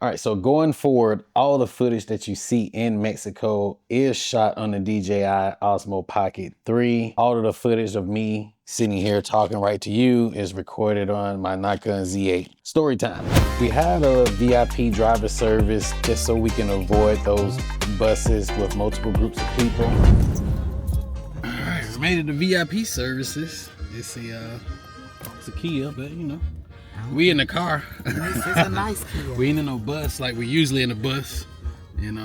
All right, so going forward, all the footage that you see in Mexico is shot on the DJI Osmo Pocket 3. All of the footage of me sitting here talking right to you is recorded on my Nikon Z8. Story time. We had a VIP driver service just so we can avoid those buses with multiple groups of people. All right, we made it to VIP services. It's a Kia, but you know. We in the car. It's a nice Kia. We ain't in no bus like we usually in the bus. And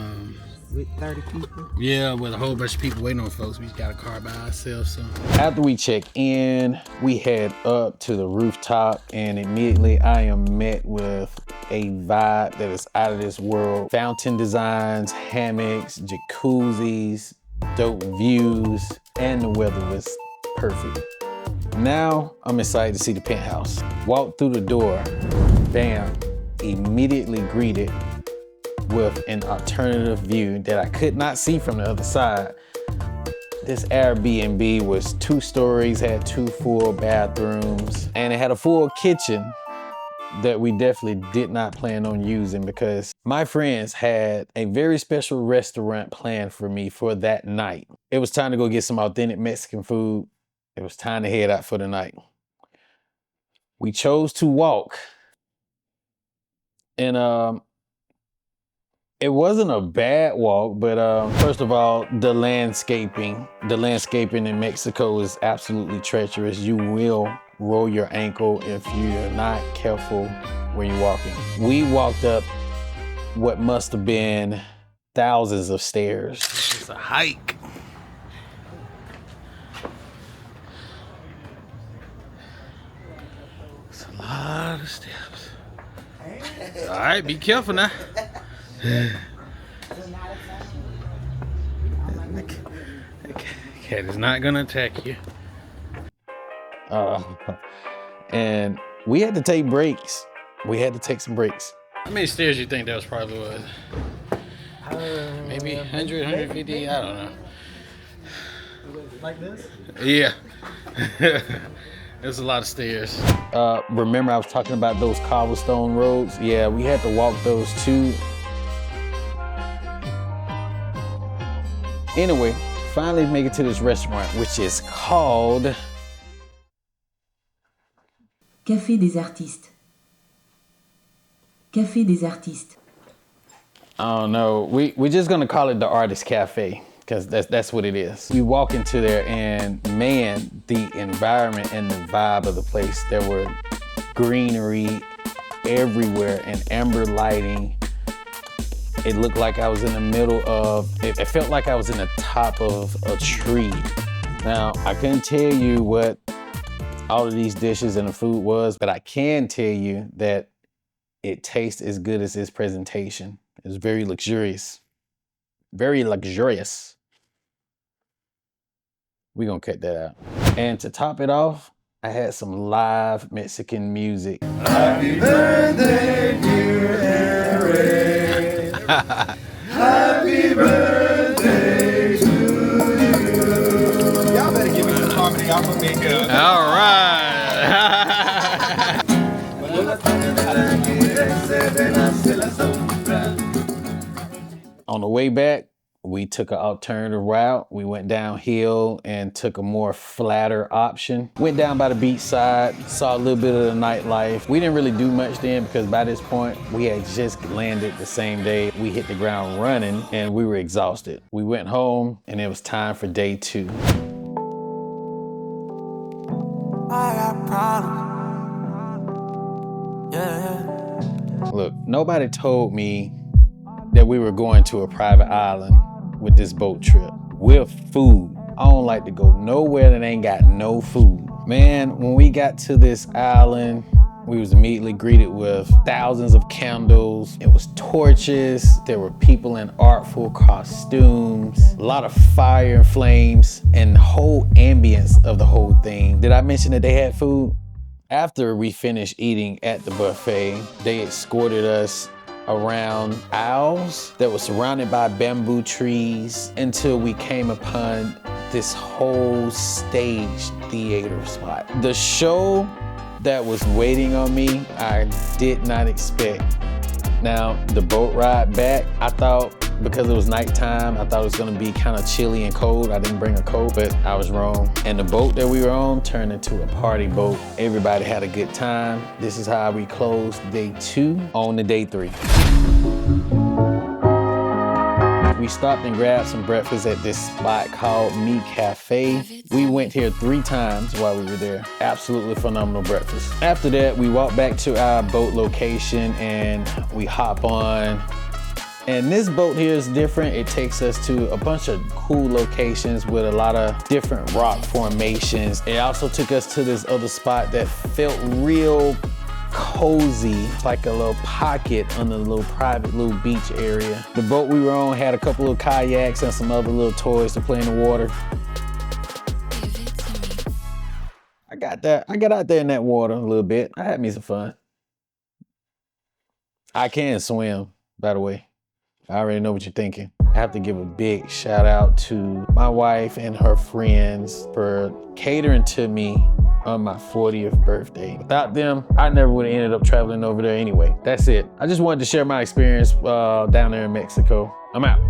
with 30 people? Yeah, with a whole bunch of people waiting on folks. We just got a car by ourselves. So after we check in, we head up to the rooftop and immediately I am met with a vibe that is out of this world. Fountain designs, hammocks, jacuzzis, dope views, and the weather was perfect. Now, I'm excited to see the penthouse. Walk through the door, bam, immediately greeted with an alternative view that I could not see from the other side. This Airbnb was 2 stories, had 2 full bathrooms, and it had a full kitchen that we definitely did not plan on using because my friends had a very special restaurant planned for me for that night. It was time to go get some authentic Mexican food. It was time to head out for the night. We chose to walk. And it wasn't a bad walk, but first of all, the landscaping in Mexico is absolutely treacherous. You will roll your ankle if you're not careful when you're walking. We walked up what must have been thousands of stairs. It's a hike. It's a lot of steps. All right, be careful now. The cat is not gonna attack you. And we had to take breaks. We had to take some breaks. How many stairs do you think that was probably was? Maybe 100, 150, I don't know. Like this? Yeah. There's a lot of stairs. Remember I was talking about those cobblestone roads? Yeah, we had to walk those too. Anyway, finally make it to this restaurant, which is called Café des Artistes. Café des Artistes. I don't know. We're just gonna call it the Artist Cafe because that's what it is. We walk into there and man, the environment and the vibe of the place. There were greenery everywhere and amber lighting. It looked like I was in the middle of, it felt like I was in the top of a tree. Now, I couldn't tell you what all of these dishes and the food was, but I can tell you that it tastes as good as its presentation. It's very luxurious. Very luxurious. We're gonna cut that out. And to top it off, I had some live Mexican music. Happy birthday, dear Eric. Happy birthday to you. Y'all better give me some harmony off of me, girl. All right. On the way back, we took an alternative route. We went downhill and took a more flatter option. Went down by the beach side, saw a little bit of the nightlife. We didn't really do much then because by this point, we had just landed the same day. We hit the ground running and we were exhausted. We went home and it was time for day 2. I got problems. Yeah. Look, nobody told me that we were going to a private island with this boat trip with food. I don't like to go nowhere that ain't got no food. Man, when we got to this island, we was immediately greeted with thousands of candles. It was torches. There were people in artful costumes, a lot of fire and flames, and the whole ambience of the whole thing. Did I mention that they had food? After we finished eating at the buffet, they escorted us around aisles that were surrounded by bamboo trees until we came upon this whole stage theater spot. The show that was waiting on me, I did not expect Now, the boat ride back, I thought because it was nighttime, I thought it was gonna be kind of chilly and cold. I didn't bring a coat, but I was wrong. And the boat that we were on turned into a party boat. Everybody had a good time. This is how we closed day 2 on to day 3. We stopped and grabbed some breakfast at this spot called Me Cafe. We went here 3 times while we were there. Absolutely phenomenal breakfast. After that, we walked back to our boat location and we hop on. And this boat here is different. It takes us to a bunch of cool locations with a lot of different rock formations. It also took us to this other spot that felt real cozy, like a little pocket on the little private little beach area. The boat we were on had a couple of kayaks and some other little toys to play in the water. I got out there in that water a little bit. I had me some fun. I can swim, by the way. I already know what you're thinking. I have to give a big shout out to my wife and her friends for catering to me on my 40th birthday. Without them, I never would have ended up traveling over there anyway. That's it. I just wanted to share my experience down there in Mexico. I'm out.